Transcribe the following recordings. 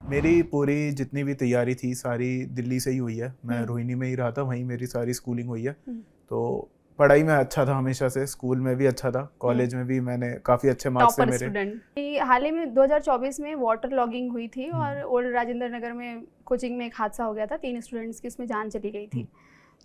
मेरी पूरी जितनी भी तैयारी थी सारी दिल्ली से ही हुई है। मैं रोहिणी में ही रहा था, वहीं मेरी सारी स्कूलिंग हुई है। तो पढ़ाई में अच्छा था हमेशा से, स्कूल में भी अच्छा था, कॉलेज में भी मैंने काफ़ी अच्छे मार्क्स थे मेरे। स्टूडेंट। हाल ही में 2024 में वाटर लॉगिंग हुई थी और ओल्ड राजेंद्र नगर में कोचिंग में एक हादसा हो गया था, 3 स्टूडेंट्स की उसमें जान चली गई थी।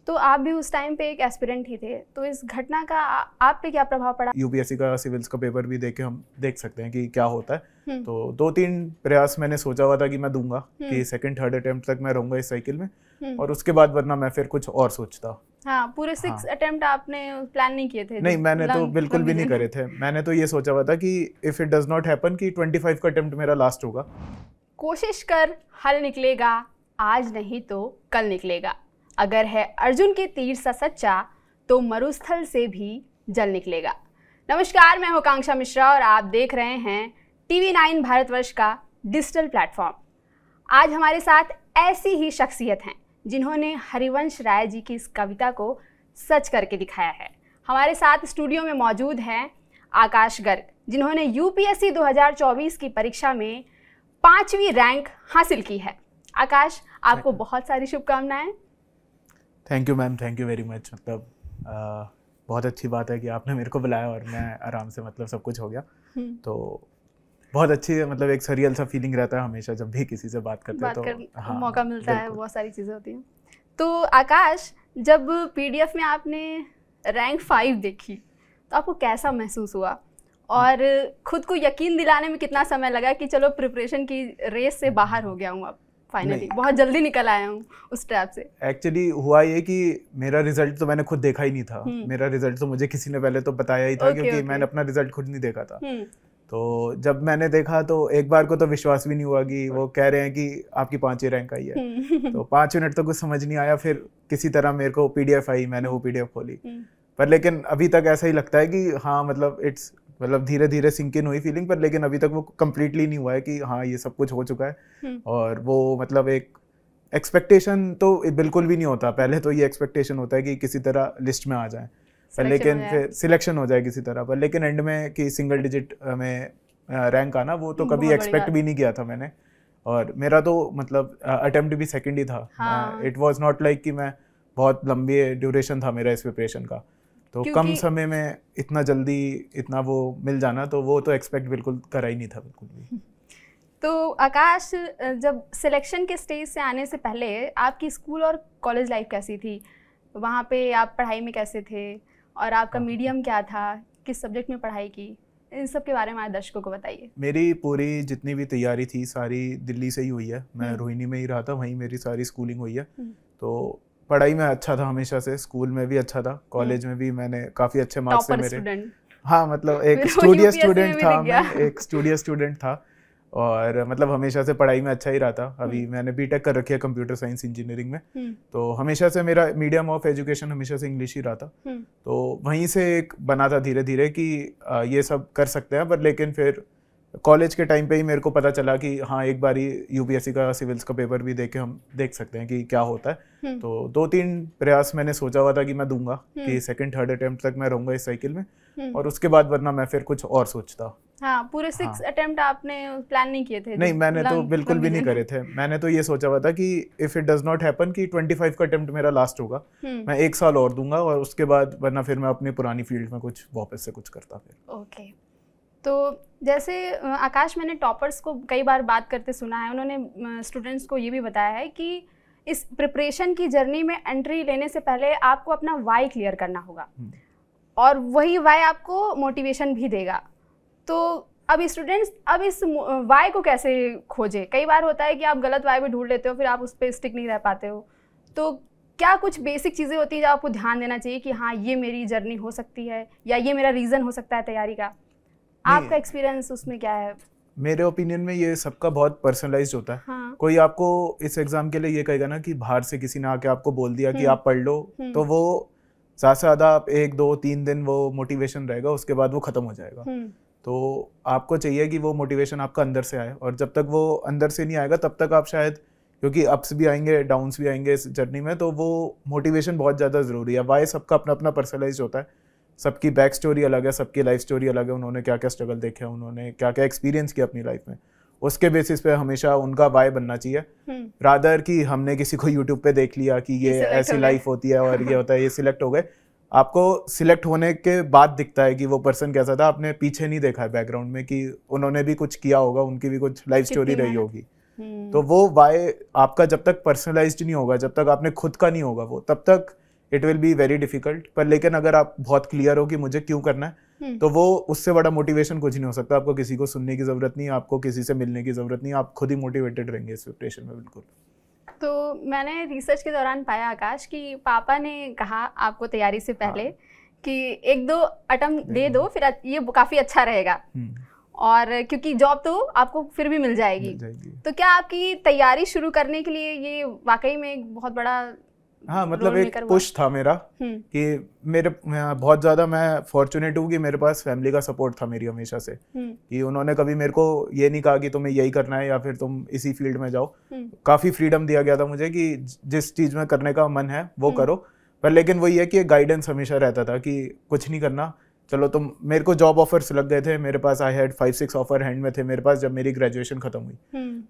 तो आप भी उस टाइम पे एक एस्पिरेंट ही थे, तो इस घटना का आप पे क्या प्रभाव पड़ा? यूपीएससी का सिविल्स का पेपर भी देके हम देख सकते हैं कि क्या होता है। तो 2-3 प्रयास मैंने सोचा हुआ था कि मैं दूंगा, कि सेकंड थर्ड अटेम्प्ट तक मैं रहूंगा इस साइकिल में, और उसके बाद वरना मैं फिर कुछ और सोचता। हाँ, पूरे 6 अटेम्प्ट आपने प्लान नहीं किए थे? नहीं, मैंने तो बिल्कुल भी नहीं करे थे। मैंने तो ये सोचा हुआ था कि if it does not happen कि 25 का अटेम्प्ट मेरा लास्ट होगा। कोशिश कर हल निकलेगा, आज नहीं तो कल निकलेगा। अगर है अर्जुन के तीर सा सच्चा तो मरुस्थल से भी जल निकलेगा। नमस्कार, मैं हूं आकांक्षा मिश्रा और आप देख रहे हैं TV9 भारतवर्ष का डिजिटल प्लेटफॉर्म। आज हमारे साथ ऐसी ही शख्सियत हैं जिन्होंने हरिवंश राय जी की इस कविता को सच करके दिखाया है। हमारे साथ स्टूडियो में मौजूद हैं आकाश गर्ग, जिन्होंने यूपीएससी 2024 की परीक्षा में 5वीं रैंक हासिल की है। आकाश, आपको बहुत सारी शुभकामनाएं। Thank you ma'am, thank you very much. मतलब बहुत अच्छी बात है कि आपने मेरे को बुलाया और मैं आराम से मतलब सब कुछ हो गया। तो बहुत अच्छी है, मतलब एक सरियल सा फीलिंग रहता है हमेशा जब भी किसी से बात करते हैं, तो हाँ, मौका मिलता है, बहुत सारी चीज़ें होती हैं। तो आकाश, जब पीडीएफ में आपने रैंक 5 देखी तो आपको कैसा महसूस हुआ और खुद को यकीन दिलाने में कितना समय लगा कि चलो प्रिपरेशन की रेस से बाहर हो गया हूँ, अब फाइनली बहुत जल्दी निकल आया हूँ उस ट्रैप से? एक्चुअली हुआ ये कि मेरा रिजल्ट तो मैंने खुद देखा ही नहीं था। मेरा रिजल्ट तो मुझे किसी ने पहले तो बताया ही था, क्योंकि मैंने अपना रिजल्ट खुद नहीं देखा था। तो जब मैंने देखा तो एक बार को तो विश्वास भी नहीं हुआ कि वो कह रहे हैं कि आपकी 5वीं रैंक आई है। तो 5 मिनट तो कुछ समझ नहीं आया, फिर किसी तरह मेरे को पीडीएफ आई, मैंने वो पीडीएफ खोली। पर लेकिन अभी तक ऐसा ही लगता है कि हाँ, मतलब धीरे धीरे सिंक इन हुई फीलिंग, पर लेकिन अभी तक वो कम्प्लीटली नहीं हुआ है कि हाँ ये सब कुछ हो चुका है। और वो मतलब एक एक्सपेक्टेशन तो बिल्कुल भी नहीं होता। पहले तो ये एक्सपेक्टेशन होता है कि किसी तरह लिस्ट में आ जाए, पर लेकिन फिर सिलेक्शन हो जाए किसी तरह, पर लेकिन एंड में कि सिंगल डिजिट में रैंक आना, वो तो कभी एक्सपेक्ट भी नहीं किया था मैंने। और मेरा तो मतलब अटेम्प्ट भी सेकंड ही था। इट वाज नॉट लाइक कि मैं बहुत लंबी ड्यूरेशन था मेरा इस प्रिपरेशन का, तो कम समय में इतना जल्दी इतना वो मिल जाना, तो वो तो एक्सपेक्ट बिल्कुल करा ही नहीं था बिल्कुल भी। तो आकाश, जब सिलेक्शन के स्टेज से आने से पहले आपकी स्कूल और कॉलेज लाइफ कैसी थी? वहाँ पे आप पढ़ाई में कैसे थे और आपका मीडियम क्या था, किस सब्जेक्ट में पढ़ाई की? इन सब के बारे में हमारे दर्शकों को बताइए। मेरी पूरी जितनी भी तैयारी थी सारी दिल्ली से ही हुई है। मैं रोहिणी में ही रहा था, वहीं मेरी सारी स्कूलिंग हुई है। तो पढ़ाई में अच्छा था हमेशा से, स्कूल में भी अच्छा था, कॉलेज में भी मैंने काफ़ी अच्छे मार्क्स थे मेरे। हाँ, मतलब एक स्टूडियस स्टूडेंट था मैं, एक स्टूडियस स्टूडेंट था, और मतलब हमेशा से पढ़ाई में अच्छा ही रहा था। अभी मैंने बीटेक कर रखी है कंप्यूटर साइंस इंजीनियरिंग में। तो हमेशा से मेरा मीडियम ऑफ एजुकेशन हमेशा से इंग्लिश ही रहा था। तो वहीं से एक बना था धीरे धीरे कि ये सब कर सकते हैं। पर लेकिन फिर कॉलेज के टाइम पे ही मेरे को पता चला कि हाँ, एक बार यूपीएससी का सिविल्स का पेपर भी देके हम देख सकते हैं कि क्या होता है। तो 2-3 प्रयास मैंने सोचा हुआ था कि मैं दूंगा, कि सेकंड थर्ड अटेम्प्ट तक मैं रहूंगा इस साइकिल में, और उसके बाद वरना मैं फिर कुछ और सोचता। हाँ, पूरे 6 अटेम्प्ट आपने प्लान नहीं किए थे? नहीं, मैंने तो बिल्कुल भी नहीं करे थे। मैंने तो ये सोचा हुआ था कि if it does not happen कि 25 का अटेम्प्ट मेरा लास्ट होगा, मैं 1 साल और दूंगा, और उसके बाद वरना फिर मैं अपनी पुरानी फील्ड में कुछ वापस से कुछ करता फिर। ओके। तो जैसे आकाश, मैंने टॉपर्स को कई बार बात करते सुना है, उन्होंने स्टूडेंट्स को ये भी बताया है कि इस प्रिपरेशन की जर्नी में एंट्री लेने से पहले आपको अपना वाई क्लियर करना होगा, और वही वाई आपको मोटिवेशन भी देगा। तो अब स्टूडेंट्स अब इस वाई को कैसे खोजें? कई बार होता है कि आप गलत वाई भी ढूंढ लेते हो, फिर आप उस पर स्टिक नहीं रह पाते हो। तो क्या कुछ बेसिक चीज़ें होती हैं जो आपको ध्यान देना चाहिए कि हाँ, ये मेरी जर्नी हो सकती है, या ये मेरा रीज़न हो सकता है तैयारी का? आपका एक्सपीरियंस उसमें क्या है? मेरे ओपिनियन में ये सबका बहुत पर्सनलाइज्ड होता है। हाँ। कोई आपको इस एग्जाम के लिए ये कहेगा ना कि बाहर से किसी ने आके आपको बोल दिया कि आप पढ़ लो, तो वो ज़्यादा से ज़्यादा आप 1-2-3 दिन वो मोटिवेशन रहेगा, उसके बाद वो ख़त्म हो जाएगा। तो आपको चाहिए कि वो मोटिवेशन आपका अंदर से आए, और जब तक वो अंदर से नहीं आएगा तब तक आप शायद, क्योंकि अप्स भी आएंगे डाउन्स भी आएंगे इस जर्नी में, तो वो मोटिवेशन बहुत ज़्यादा ज़रूरी है। वाई सबका अपना अपना पर्सनलाइज्ड होता है, सबकी बैक स्टोरी अलग है, सबकी लाइफ स्टोरी अलग है, उन्होंने क्या क्या स्ट्रगल देखे हैं, उन्होंने क्या क्या एक्सपीरियंस किया अपनी लाइफ में, उसके बेसिस पे हमेशा उनका वाई बनना चाहिए, रादर कि हमने किसी को यूट्यूब पे देख लिया कि ये ऐसी लाइफ होती है और ये होता है, ये सिलेक्ट हो गए। आपको सिलेक्ट होने के बाद दिखता है कि वो पर्सन कैसा था, आपने पीछे नहीं देखा है बैकग्राउंड में कि उन्होंने भी कुछ किया होगा, उनकी भी कुछ लाइफ स्टोरी रही होगी। तो वो वाई आपका जब तक पर्सनलाइज्ड नहीं होगा, जब तक आपने खुद का नहीं होगा वो, तब तक it will be very difficult. पर लेकिन अगर आप बहुत क्लियर हो कि मुझे क्यों करना है, तो वो उससे बड़ा मोटिवेशन कुछ नहीं हो सकता। आपको किसी को सुनने की जरूरत नहीं, आपको किसी से मिलने की जरूरत नहीं, आप खुद ही मोटिवेटेड रहेंगे इस प्रिपरेशन में। बिल्कुल। तो मैंने रिसर्च के दौरान पाया आकाश कि पापा ने कहा आपको तैयारी से पहले कि 1-2 अटेम्प्ट दे दो, फिर ये काफ़ी अच्छा रहेगा, और क्योंकि जॉब तो आपको फिर भी मिल जाएगी। तो क्या आपकी तैयारी शुरू करने के लिए ये वाकई में एक बहुत बड़ा मतलब एक पुश था मेरा कि मेरे बहुत ज़्यादा मैं फॉर्चुनेट हूँ कि मेरे पास फैमिली का सपोर्ट था मेरी हमेशा से, कि उन्होंने कभी मेरे को ये नहीं कहा कि तुम्हें यही करना है या फिर तुम इसी फील्ड में जाओ। काफ़ी फ्रीडम दिया गया था मुझे कि जिस चीज़ में करने का मन है वो करो। पर लेकिन वही है कि एक गाइडेंस हमेशा रहता था कि कुछ नहीं करना, चलो तुम, मेरे को जॉब ऑफर्स लग गए थे, मेरे पास आई हैड 5-6 ऑफर हैंड में थे मेरे पास जब मेरी ग्रेजुएशन खत्म हुई।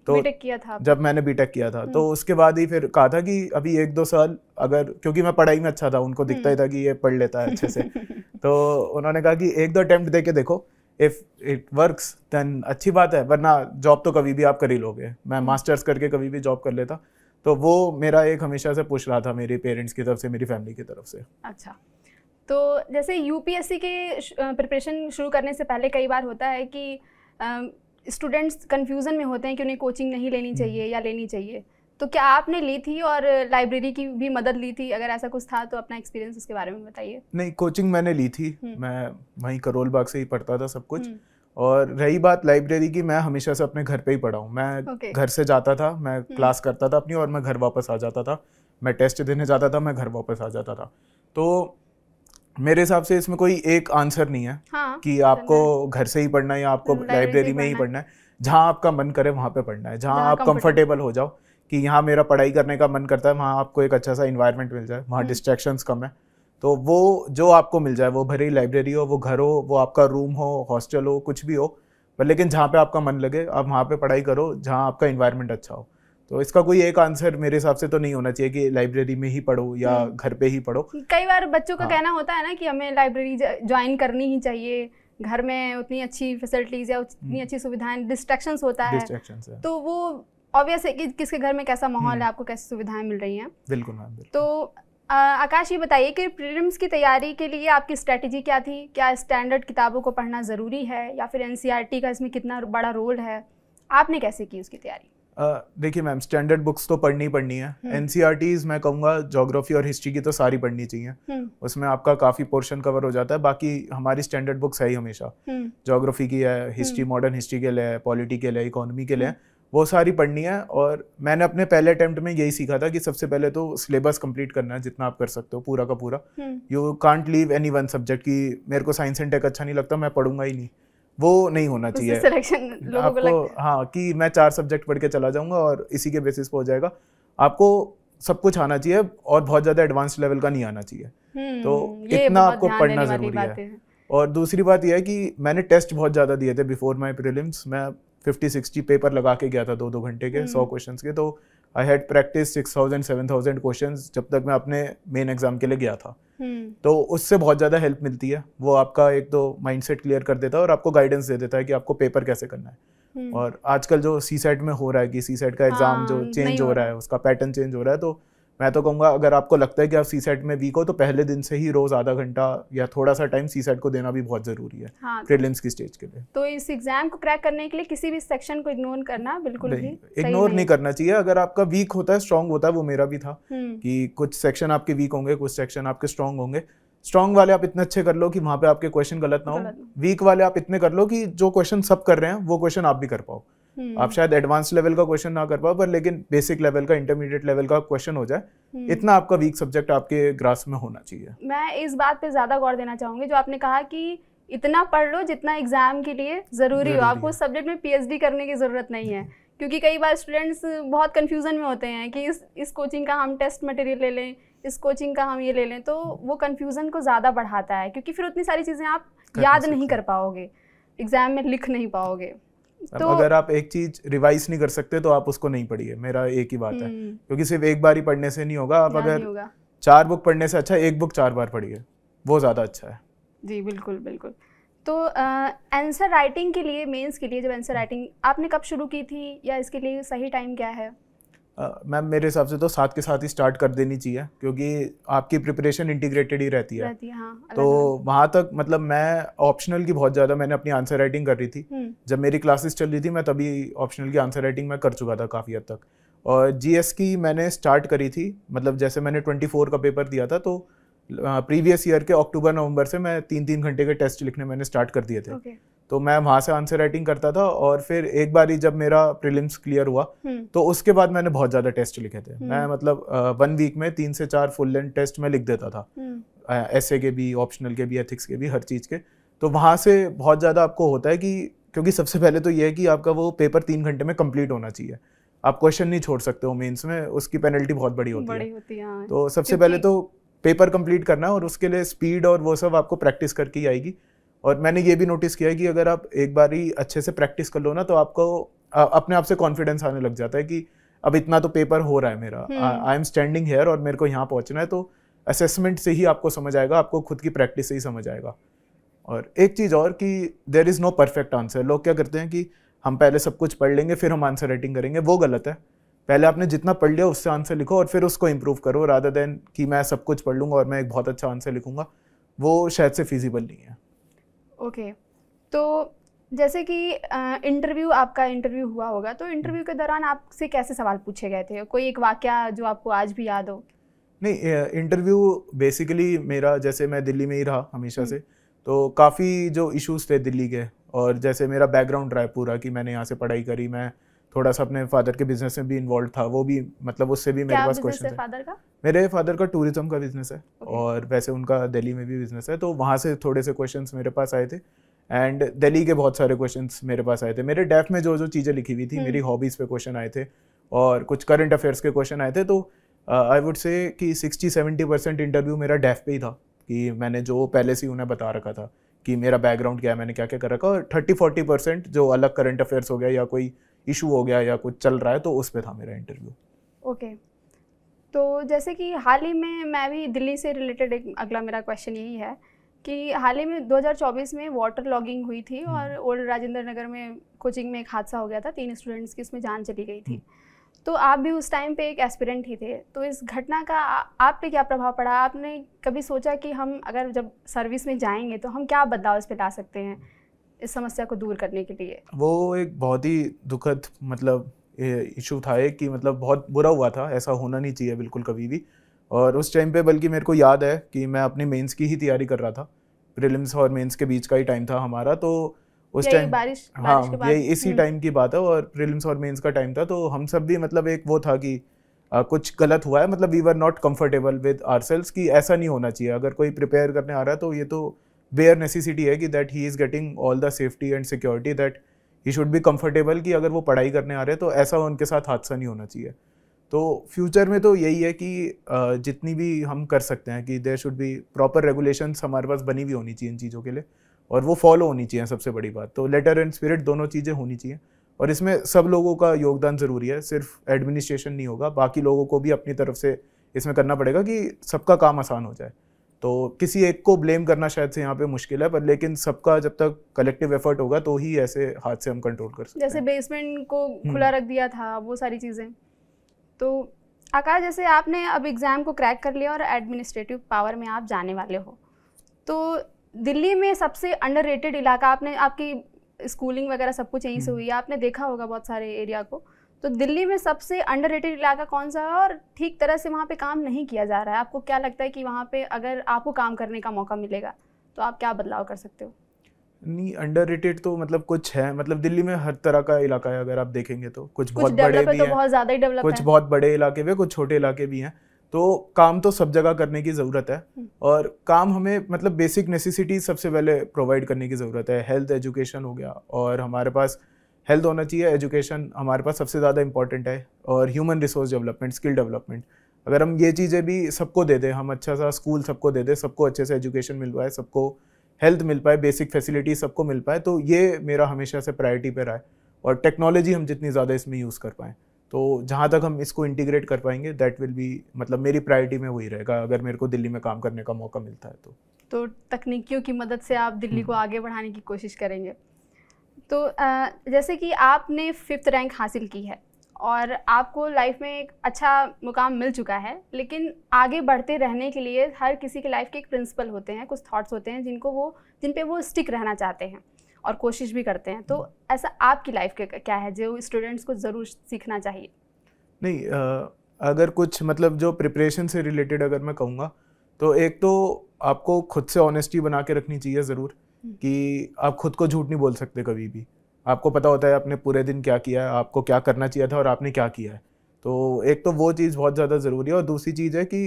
तो बीटेक किया था जब मैंने बीटेक किया था, तो उसके बाद ही फिर कहा था कि अभी 1-2 साल, अगर, क्योंकि मैं पढ़ाई में अच्छा था, उनको दिखता ही था कि ये पढ़ लेता है अच्छे से, तो उन्होंने कहा कि 1-2 अटेम्प्ट दे के देखो, इफ इट वर्क्स देन अच्छी बात है, वरना जॉब तो कभी भी आप कर ही लोगे। मैं मास्टर्स करके कभी भी जॉब कर लेता। तो वो मेरा एक हमेशा से पुश रहा था मेरे पेरेंट्स की तरफ से, मेरी फैमिली की तरफ से। अच्छा, तो जैसे यूपीएससी के प्रिपरेशन शुरू करने से पहले कई बार होता है कि स्टूडेंट्स कंफ्यूजन में होते हैं कि उन्हें कोचिंग नहीं लेनी चाहिए या लेनी चाहिए। तो क्या आपने ली थी और लाइब्रेरी की भी मदद ली थी? अगर ऐसा कुछ था तो अपना एक्सपीरियंस उसके बारे में बताइए। नहीं, कोचिंग मैंने ली थी, मैं वहीं करोल बाग से ही पढ़ता था सब कुछ। और रही बात लाइब्रेरी की, मैं हमेशा से अपने घर पे ही पढ़ा हूँ। मैं घर से जाता था, मैं क्लास करता था अपनी और मैं घर वापस आ जाता था। मैं टेस्ट देने जाता था, मैं घर वापस आ जाता था। तो मेरे हिसाब से इसमें कोई एक आंसर नहीं है कि आपको घर से ही पढ़ना है या आपको लाइब्रेरी में ही पढ़ना है। जहाँ आपका मन करे वहाँ पे पढ़ना है, जहाँ आप कंफर्टेबल हो जाओ कि यहाँ मेरा पढ़ाई करने का मन करता है, वहाँ आपको एक अच्छा सा इन्वायरमेंट मिल जाए, वहाँ डिस्ट्रैक्शंस कम है, तो वो जो आपको मिल जाए, वो भले ही लाइब्रेरी हो, वो घर हो, वो आपका रूम हो, हॉस्टल हो, कुछ भी हो, पर लेकिन जहाँ पे आपका मन लगे आप वहाँ पे पढ़ाई करो, जहाँ आपका इन्वायरमेंट अच्छा हो। तो इसका कोई एक आंसर मेरे हिसाब से तो नहीं होना चाहिए कि लाइब्रेरी में ही पढ़ो या घर पे ही पढ़ो। कई बार बच्चों का कहना होता है ना कि हमें लाइब्रेरी ज्वाइन करनी ही चाहिए, घर में उतनी अच्छी फैसिलिटीज या उतनी अच्छी सुविधाएं, डिस्ट्रैक्शंस होता है, तो वो ऑब्वियस है कि किसके घर में कैसा माहौल है, आपको कैसी सुविधाएं मिल रही हैं। बिल्कुल मैम। तो आकाश, ये बताइए कि प्रीलिम्स की तैयारी के लिए आपकी स्ट्रेटेजी क्या थी? क्या स्टैंडर्ड किताबों को पढ़ना ज़रूरी है या फिर एनसीईआरटी का इसमें कितना बड़ा रोल है? आपने कैसे की उसकी तैयारी? देखिए मैम, स्टैंडर्ड बुक्स तो पढ़नी पढ़नी है। एनसीईआरटीज मैं कहूँगा ज्योग्राफी और हिस्ट्री की तो सारी पढ़नी चाहिए, उसमें आपका काफ़ी पोर्शन कवर हो जाता है। बाकी हमारी स्टैंडर्ड बुक्स है ही हमेशा, ज्योग्राफी की है, हिस्ट्री, मॉडर्न हिस्ट्री के लिए, पॉलिटी के लिए, इकोनॉमी के लिए, वो सारी पढ़नी है। और मैंने अपने पहले अटेम्प्ट में यही सीखा था कि सबसे पहले तो सिलेबस कंप्लीट करना है जितना आप कर सकते हो, पूरा का पूरा। You can't leave any one subject कि मेरे को साइंस एंड टेक अच्छा नहीं लगता, मैं पढ़ूंगा ही नहीं, वो नहीं होना चाहिए आपको। हाँ, कि मैं 4 सब्जेक्ट पढ़ के चला जाऊंगा और इसी के बेसिस पे हो जाएगा। आपको सब कुछ आना चाहिए और बहुत ज्यादा एडवांस लेवल का नहीं आना चाहिए, तो इतना आपको पढ़ना जरूरी है। और दूसरी बात यह है कि मैंने टेस्ट बहुत ज्यादा दिए थे बिफोर माई प्रीलिम्स। मैं 50-60 पेपर लगा के गया था 2-2 घंटे के, 100 क्वेश्चन के। तो आई हैड प्रैक्टिस 6000-7000 क्वेश्चंस जब तक मैं अपने मेन एग्जाम के लिए गया था। तो उससे बहुत ज़्यादा हेल्प मिलती है, वो आपका एक तो माइंडसेट क्लियर कर देता है और आपको गाइडेंस दे देता है कि आपको पेपर कैसे करना है। और आजकल जो सीसेट में हो रहा है कि सीसेट का एग्जाम जो चेंज हो रहा है, उसका पैटर्न चेंज हो रहा है, तो मैं तो कहूँगा अगर आपको लगता है कि आप सीसेट में वीक हो तो पहले दिन से ही रोज आधा घंटा या थोड़ा सा टाइम सीसेट को देना भी बहुत जरूरी है प्रीलिम्स की स्टेज के लिए। तो इस एग्जाम को क्रैक करने के लिए किसी भी सेक्शन को इग्नोर करना बिल्कुल भी इग्नोर नहीं करना चाहिए। अगर आपका वीक होता है, स्ट्रांग होता है, वो मेरा भी था कि कुछ सेक्शन आपके वीक होंगे, कुछ सेक्शन आपके स्ट्रांग होंगे। स्ट्रांग वाले आप इतने अच्छे कर लो कि वहां पे आपके क्वेश्चन गलत ना हो, वीक वाले आप इतने कर लो कि जो क्वेश्चन सब कर रहे हैं वो क्वेश्चन आप भी कर पाओ। आप शायद एडवांस लेवल का क्वेश्चन ना कर पाओ, पर लेकिन बेसिक लेवल का, इंटरमीडिएट लेवल का क्वेश्चन हो जाए, इतना आपका वीक सब्जेक्ट आपके ग्रास में होना चाहिए। मैं इस बात पे ज्यादा गौर देना चाहूंगी जो आपने कहा कि इतना पढ़ लो जितना एग्जाम के लिए जरूरी हो, आपको उस सब्जेक्ट में पीएचडी करने की जरूरत नहीं है। क्योंकि कई बार स्टूडेंट्स बहुत कंफ्यूजन में होते हैं कि इस कोचिंग का हम टेस्ट मटेरियल ले लें, इस कोचिंग का हम ये ले लें, तो वो कंफ्यूजन को ज़्यादा बढ़ाता है क्योंकि फिर उतनी सारी चीज़ें आप याद नहीं कर पाओगे, एग्जाम में लिख नहीं पाओगे। तो अगर आप एक चीज रिवाइज नहीं कर सकते तो आप उसको नहीं पढ़िए, मेरा एक ही बात है, क्योंकि सिर्फ एक बार ही पढ़ने से नहीं होगा। आप अगर 4 बुक पढ़ने से अच्छा एक बुक 4 बार पढ़िए, वो ज़्यादा अच्छा है। जी बिल्कुल बिल्कुल। तो आंसर राइटिंग के लिए, मेंस के लिए, जब आंसर राइटिंग आपने कब शुरू की थी या इसके लिए सही टाइम क्या है? मैम मेरे हिसाब से तो साथ के साथ ही स्टार्ट कर देनी चाहिए, क्योंकि आपकी प्रिपरेशन इंटीग्रेटेड ही रहती है। हाँ, तो वहाँ तक मतलब मैं ऑप्शनल की बहुत ज़्यादा मैंने अपनी आंसर राइटिंग कर रही थी। जब मेरी क्लासेस चल रही थी मैं तभी ऑप्शनल की आंसर राइटिंग मैं कर चुका था काफ़ी हद तक। और जीएस की मैंने स्टार्ट करी थी, मतलब जैसे मैंने 24 का पेपर दिया था तो प्रीवियस ईयर के अक्टूबर नवंबर से मैं 3-3 घंटे के टेस्ट लिखने मैंने स्टार्ट कर दिए थे। तो मैं वहाँ से आंसर राइटिंग करता था, और फिर एक बार ही जब मेरा प्रीलिम्स क्लियर हुआ तो उसके बाद मैंने बहुत ज़्यादा टेस्ट लिखे थे। मैं मतलब 1 वीक में 3 से 4 फुल लेंथ टेस्ट मैं लिख देता था, एसए के भी, ऑप्शनल के भी, एथिक्स के भी, हर चीज़ के। तो वहाँ से बहुत ज़्यादा आपको होता है कि, क्योंकि सबसे पहले तो ये है कि आपका वो पेपर 3 घंटे में कंप्लीट होना चाहिए, आप क्वेश्चन नहीं छोड़ सकते हो मेंस में, उसकी पेनल्टी बहुत बड़ी होती है। तो सबसे पहले तो पेपर कंप्लीट करना है, और उसके लिए स्पीड और वो सब आपको प्रैक्टिस करके ही आएगी। और मैंने ये भी नोटिस किया है कि अगर आप एक बार ही अच्छे से प्रैक्टिस कर लो ना, तो आपको अपने आप से कॉन्फिडेंस आने लग जाता है कि अब इतना तो पेपर हो रहा है मेरा, आई एम स्टैंडिंग हियर और मेरे को यहाँ पहुँचना है। तो असेसमेंट से ही आपको समझ आएगा, आपको खुद की प्रैक्टिस से ही समझ आएगा। और एक चीज़ और कि there is no perfect answer. लोग क्या करते हैं कि हम पहले सब कुछ पढ़ लेंगे फिर हम आंसर राइटिंग करेंगे, वो गलत है। पहले आपने जितना पढ़ लिया उससे आंसर लिखो और फिर उसको इम्प्रूव करो, रादर देन कि मैं सब कुछ पढ़ लूँगा और मैं एक बहुत अच्छा आंसर लिखूँगा, वो शायद से फिजिबल नहीं है। ओके तो जैसे कि इंटरव्यू, आपका इंटरव्यू हुआ होगा, तो इंटरव्यू के दौरान आपसे कैसे सवाल पूछे गए थे? कोई एक वाकया जो आपको आज भी याद हो? नहीं, इंटरव्यू बेसिकली मेरा, जैसे मैं दिल्ली में ही रहा हमेशा से, तो काफ़ी जो इश्यूज थे दिल्ली के, और जैसे मेरा बैकग्राउंड रहा है पूरा कि मैंने यहाँ से पढ़ाई करी, मैं थोड़ा सा अपने फादर के बिजनेस में भी इन्वॉल्व था, वो भी मतलब उससे भी मेरे पास क्वेश्चन थे। फादर का? मेरे फादर का टूरिज्म का बिजनेस है, और वैसे उनका दिल्ली में भी बिजनेस है, तो वहाँ से थोड़े से क्वेश्चंस मेरे पास आए थे, एंड दिल्ली के बहुत सारे क्वेश्चंस मेरे पास आए थे। मेरे डेफ में जो जो चीज़ें लिखी हुई थी, मेरी हॉबीज़ पे क्वेश्चन आए थे और कुछ करंट अफेयर्स के क्वेश्चन आए थे। तो आई वुड से कि 60-70% इंटरव्यू मेरा डेफ पे ही था, कि मैंने जो पहले से उन्हें बता रखा था कि मेरा बैकग्राउंड क्या है, मैंने क्या क्या कर रखा, और 30-40% जो अलग करंट अफेयर्स हो गया या कोई इशू हो गया या कुछ चल रहा है, तो उस पे था मेरा इंटरव्यू। ओके तो जैसे कि हाल ही में, मैं भी दिल्ली से रिलेटेड एक अगला मेरा क्वेश्चन यही है कि हाल ही में 2024 में वाटर लॉगिंग हुई थी और ओल्ड राजेंद्र नगर में कोचिंग में एक हादसा हो गया था, 3 स्टूडेंट्स की उसमें जान चली गई थी। तो आप भी उस टाइम पे एक एस्पिरेंट ही थे, तो इस घटना का आप पे क्या प्रभाव पड़ा? आपने कभी सोचा कि हम अगर जब सर्विस में जाएंगे तो हम क्या बदलाव इस पे ला सकते हैं इस समस्या को दूर करने के लिए? वो एक बहुत ही दुखद मतलब इशू था कि मतलब बहुत बुरा हुआ था, ऐसा होना नहीं चाहिए बिल्कुल कभी भी। और उस टाइम पे बल्कि मेरे को याद है कि मैं अपनी मेंस की ही तैयारी कर रहा था, प्रीलिम्स और मेंस के बीच का ही टाइम था हमारा, तो उस टाइम हाँ ये इसी टाइम की बात है, और प्रीलिम्स और मेंस का टाइम था, तो हम सब भी मतलब एक वो था कि कुछ गलत हुआ है, मतलब we were not comfortable with ourselves कि ऐसा नहीं होना चाहिए। अगर कोई प्रिपेयर करने आ रहा है तो ये तो बेयर नेसेसिटी है कि that he is getting all the safety and security, that he should be comfortable कि अगर वो पढ़ाई करने आ रहे हैं तो ऐसा उनके साथ हादसा नहीं होना चाहिए। तो फ्यूचर में तो यही है कि जितनी भी हम कर सकते हैं कि there should be proper regulations हमारे पास बनी हुई होनी चाहिए इन चीज़ों के लिए, और वो फॉलो होनी चाहिए, सबसे बड़ी बात। तो लेटर एंड स्पिरिट दोनों चीज़ें होनी चाहिए, और इसमें सब लोगों का योगदान ज़रूरी है, सिर्फ एडमिनिस्ट्रेशन नहीं होगा, बाकी लोगों को भी अपनी तरफ से इसमें करना पड़ेगा कि सबका काम आसान हो जाए। तो किसी एक को ब्लेम करना शायद से यहाँ पे मुश्किल है, पर लेकिन सबका जब तक कलेक्टिव एफर्ट होगा तो ही ऐसे हाथ से हम कंट्रोल कर सकते हैं। जैसे बेसमेंट को खुला रख दिया था, वो सारी चीज़ें। तो आकाश, जैसे आपने अब एग्ज़ाम को क्रैक कर लिया और एडमिनिस्ट्रेटिव पावर में आप जाने वाले हो, तो दिल्ली में सबसे अंडररेटेड इलाका, आपने आपकी स्कूलिंग वगैरह सब कुछ यहीं से हुई है, आपने देखा होगा बहुत सारे एरिया को, तो दिल्ली में सबसे अंडररेटेड इलाका कौन सा है और ठीक तरह से वहाँ पे काम नहीं किया जा रहा है? आपको क्या लगता है कि वहाँ पे अगर आपको काम करने का मौका मिलेगा तो आप क्या बदलाव कर सकते हो? नहीं, अंडररेटेड तो मतलब कुछ है, मतलब दिल्ली में हर तरह का इलाका है, अगर आप देखेंगे तो कुछ बहुत बड़े भी हैं, बहुत ज़्यादा ही डेवलप है, कुछ बहुत बड़े इलाके भी, कुछ छोटे इलाके भी हैं। तो काम तो सब जगह करने की ज़रूरत है, और काम हमें मतलब बेसिक नेसेसिटीज सबसे पहले प्रोवाइड करने की ज़रूरत है। हेल्थ, एजुकेशन हो गया, और हमारे पास हेल्थ होना चाहिए, एजुकेशन हमारे पास सबसे ज़्यादा इंपॉर्टेंट है, और human resource development, skill development. अगर हम ये चीज़ें भी सबको दे दें, हम अच्छा सा स्कूल सबको दे दें, सबको अच्छे से एजुकेशन मिल पाए, सबको हेल्थ मिल पाए, बेसिक फैसिलिटी सबको मिल पाए, तो ये मेरा हमेशा से प्रायोरिटी पे रहा है। और टेक्नोलॉजी हम जितनी ज़्यादा इसमें यूज़ कर पाएँ, तो जहाँ तक हम इसको इंटीग्रेट कर पाएंगे दैट विल बी, मतलब मेरी प्रायोरिटी में वही रहेगा अगर मेरे को दिल्ली में काम करने का मौका मिलता है तो तकनीकियों की मदद से आप दिल्ली को आगे बढ़ाने की कोशिश करेंगे। तो जैसे कि आपने 5th रैंक हासिल की है और आपको लाइफ में एक अच्छा मुकाम मिल चुका है, लेकिन आगे बढ़ते रहने के लिए हर किसी के लाइफ के एक प्रिंसिपल होते हैं, कुछ थॉट्स होते हैं जिन पे वो स्टिक रहना चाहते हैं और कोशिश भी करते हैं। तो ऐसा आपकी लाइफ के क्या है जो स्टूडेंट्स को ज़रूर सीखना चाहिए? नहीं, अगर कुछ मतलब जो प्रिपरेशन से रिलेटेड अगर मैं कहूँगा तो एक तो आपको खुद से ऑनेस्टी बना के रखनी चाहिए ज़रूर, कि आप खुद को झूठ नहीं बोल सकते कभी भी। आपको पता होता है आपने पूरे दिन क्या किया है, आपको क्या करना चाहिए था और आपने क्या किया है। तो एक तो वो चीज़ बहुत ज़्यादा ज़रूरी है और दूसरी चीज़ है कि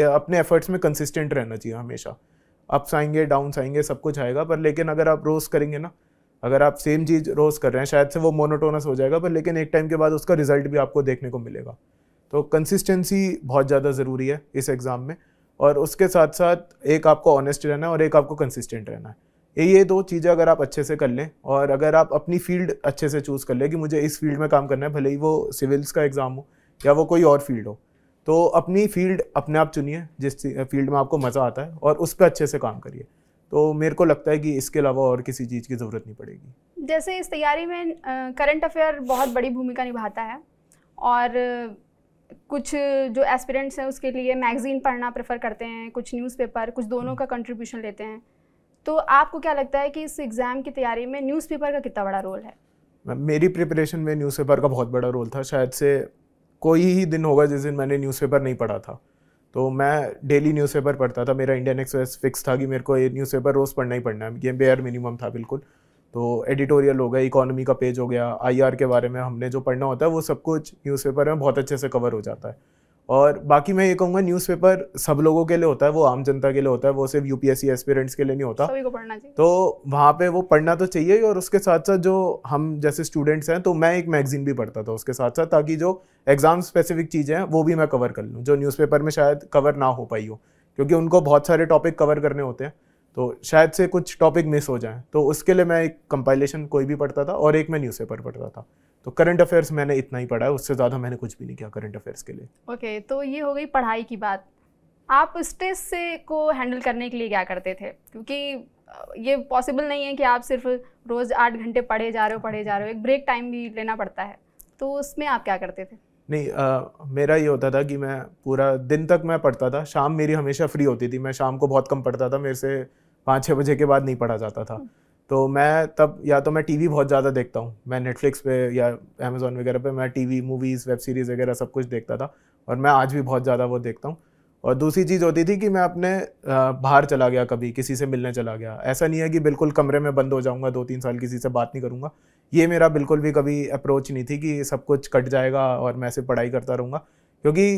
अपने एफर्ट्स में कंसिस्टेंट रहना चाहिए हमेशा। अप्स आएंगे, डाउन्स आएंगे, सब कुछ आएगा, पर लेकिन अगर आप रोज़ करेंगे ना, अगर आप सेम चीज़ रोज़ कर रहे हैं शायद से वो मोनोटोनस हो जाएगा, पर लेकिन एक टाइम के बाद उसका रिजल्ट भी आपको देखने को मिलेगा। तो कंसिस्टेंसी बहुत ज़्यादा ज़रूरी है इस एग्ज़ाम में, और उसके साथ साथ एक आपको ऑनेस्ट रहना है और एक आपको कंसिस्टेंट रहना है। ये दो चीज़ें अगर आप अच्छे से कर लें और अगर आप अपनी फील्ड अच्छे से चूज़ कर लें कि मुझे इस फील्ड में काम करना है, भले ही वो सिविल्स का एग्ज़ाम हो या वो कोई और फील्ड हो, तो अपनी फील्ड अपने आप चुनिए जिस फील्ड में आपको मज़ा आता है और उस पर अच्छे से काम करिए। तो मेरे को लगता है कि इसके अलावा और किसी चीज़ की ज़रूरत नहीं पड़ेगी। जैसे इस तैयारी में करंट अफेयर बहुत बड़ी भूमिका निभाता है और कुछ जो एस्पिरेंट्स हैं उसके लिए मैगज़ीन पढ़ना प्रेफर करते हैं, कुछ न्यूज़पेपर, कुछ दोनों का कंट्रीब्यूशन लेते हैं। तो आपको क्या लगता है कि इस एग्ज़ाम की तैयारी में न्यूज़पेपर का कितना बड़ा रोल है? मेरी प्रिपरेशन में न्यूज़पेपर का बहुत बड़ा रोल था। शायद से कोई ही दिन होगा जिस दिन मैंने न्यूज़पेपर नहीं पढ़ा था। तो मैं डेली न्यूज़पेपर पढ़ता था। मेरा इंडियन एक्सप्रेस फिक्स था कि मेरे को ये न्यूज़पेपर रोज़ पढ़ना ही पढ़ना है, ये बेयर मिनिमम था बिल्कुल। तो एडिटोरियल हो गया, इकोनॉमी का पेज हो गया, आईआर के बारे में हमने जो पढ़ना होता है वो सब कुछ न्यूज़पेपर में बहुत अच्छे से कवर हो जाता है। और बाकी मैं ये कहूँगा न्यूज़पेपर सब लोगों के लिए होता है, वो आम जनता के लिए होता है, वो सिर्फ यूपीएससी एस्पिरेंट्स के लिए नहीं होता। सभी को पढ़ना चाहिए। तो वहाँ पे वो पढ़ना तो चाहिए, और उसके साथ साथ जो हम जैसे स्टूडेंट्स हैं, तो मैं एक मैगजीन भी पढ़ता था उसके साथ साथ, ताकि जो एग्जाम स्पेसिफिक चीज़ें हैं वो भी मैं कवर कर लूँ जो न्यूज़पेपर में शायद कवर ना हो पाई हो, क्योंकि उनको बहुत सारे टॉपिक कवर करने होते हैं, तो शायद से कुछ टॉपिक मिस हो जाएं। तो उसके लिए मैं एक कंपाइलेशन कोई भी पढ़ता था और एक मैं न्यूज़पेपर पढ़ता था। तो करंट अफेयर्स मैंने इतना ही पढ़ा है, उससे ज़्यादा मैंने कुछ भी नहीं किया करंट अफेयर्स के लिए। ओके, तो ये हो गई पढ़ाई की बात। आप स्ट्रेस से को हैंडल करने के लिए क्या करते थे? क्योंकि ये पॉसिबल नहीं है कि आप सिर्फ रोज़ 8 घंटे पढ़े जा रहे हो, एक ब्रेक टाइम भी लेना पड़ता है, तो उसमें आप क्या करते थे? नहीं, मेरा ये होता था कि मैं पूरा दिन तक मैं पढ़ता था, शाम मेरी हमेशा फ्री होती थी, मैं शाम को बहुत कम पढ़ता था, मेरे से 5-6 बजे के बाद नहीं पढ़ा जाता था। तो मैं तब या तो मैं टीवी बहुत ज़्यादा देखता हूँ, मैं नेटफ्लिक्स पे या अमेज़ॉन वगैरह पे मैं टीवी, मूवीज़, वेब सीरीज़ वगैरह सब कुछ देखता था, और मैं आज भी बहुत ज़्यादा वो देखता हूँ। और दूसरी चीज़ होती थी कि मैं अपने बाहर चला गया, कभी किसी से मिलने चला गया। ऐसा नहीं है कि बिल्कुल कमरे में बंद हो जाऊँगा 2-3 साल, किसी से बात नहीं करूँगा, ये मेरा बिल्कुल भी कभी अप्रोच नहीं थी कि सब कुछ कट जाएगा और मैं सिर्फ पढ़ाई करता रहूँगा। क्योंकि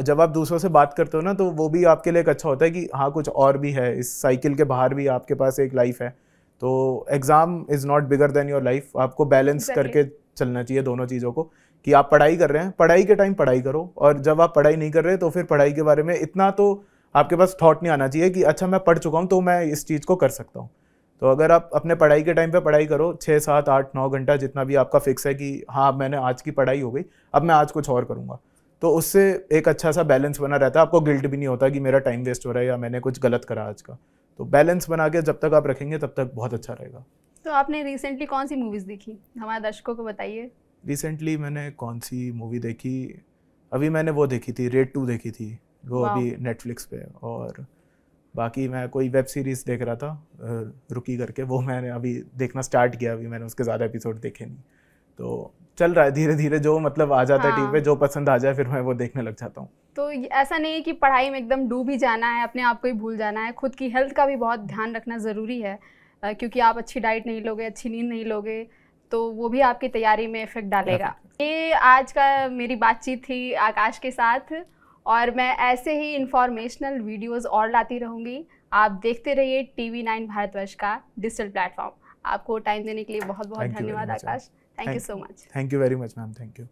जब आप दूसरों से बात करते हो ना, तो वो भी आपके लिए एक अच्छा होता है कि हाँ कुछ और भी है, इस साइकिल के बाहर भी आपके पास एक लाइफ है। तो exam is not bigger than your life. आपको बैलेंस करके चलना चाहिए दोनों चीज़ों को, कि आप पढ़ाई कर रहे हैं, पढ़ाई के टाइम पढ़ाई करो, और जब आप पढ़ाई नहीं कर रहे तो फिर पढ़ाई के बारे में इतना तो आपके पास थॉट नहीं आना चाहिए कि अच्छा मैं पढ़ चुका हूँ तो मैं इस चीज़ को कर सकता हूँ। तो अगर आप अपने पढ़ाई के टाइम पे पढ़ाई करो 6, 7, 8, 9 घंटा जितना भी आपका फिक्स है कि हाँ मैंने आज की पढ़ाई हो गई, अब मैं आज कुछ और करूँगा, तो उससे एक अच्छा सा बैलेंस बना रहता है। आपको गिल्ट भी नहीं होता कि मेरा टाइम वेस्ट हो रहा है या मैंने कुछ गलत करा आज का। तो बैलेंस बना के जब तक आप रखेंगे तब तक बहुत अच्छा रहेगा। तो आपने रिसेंटली कौन सी मूवीज़ देखी, हमारे दर्शकों को बताइए। रिसेंटली मैंने कौन सी मूवी देखी, अभी मैंने वो देखी थी, रेड 2 देखी थी, वो अभी नेटफ्लिक्स पे। और बाकी मैं कोई वेब सीरीज़ देख रहा था, रुकी करके, वो मैंने अभी देखना स्टार्ट किया, अभी मैंने उसके ज़्यादा एपिसोड देखे नहीं। तो चल रहा है धीरे धीरे, जो मतलब आ जाता है टीवी पे, जो पसंद आ जाए फिर मैं वो देखने लग जाता हूँ। तो ऐसा नहीं है कि पढ़ाई में एकदम डूब ही जाना है, अपने आप को ही भूल जाना है, खुद की हेल्थ का भी बहुत ध्यान रखना ज़रूरी है, क्योंकि आप अच्छी डाइट नहीं लोगे, अच्छी नींद नहीं लोगे तो वो भी आपकी तैयारी में इफेक्ट डालेगा। ये आज का मेरी बातचीत थी आकाश के साथ, और मैं ऐसे ही इंफॉर्मेशनल वीडियोस और लाती रहूँगी। आप देखते रहिए TV9 भारतवर्ष का डिजिटल प्लेटफॉर्म। आपको टाइम देने के लिए बहुत बहुत धन्यवाद Akash. Thank you so much. Thank you very much ma'am, thank you.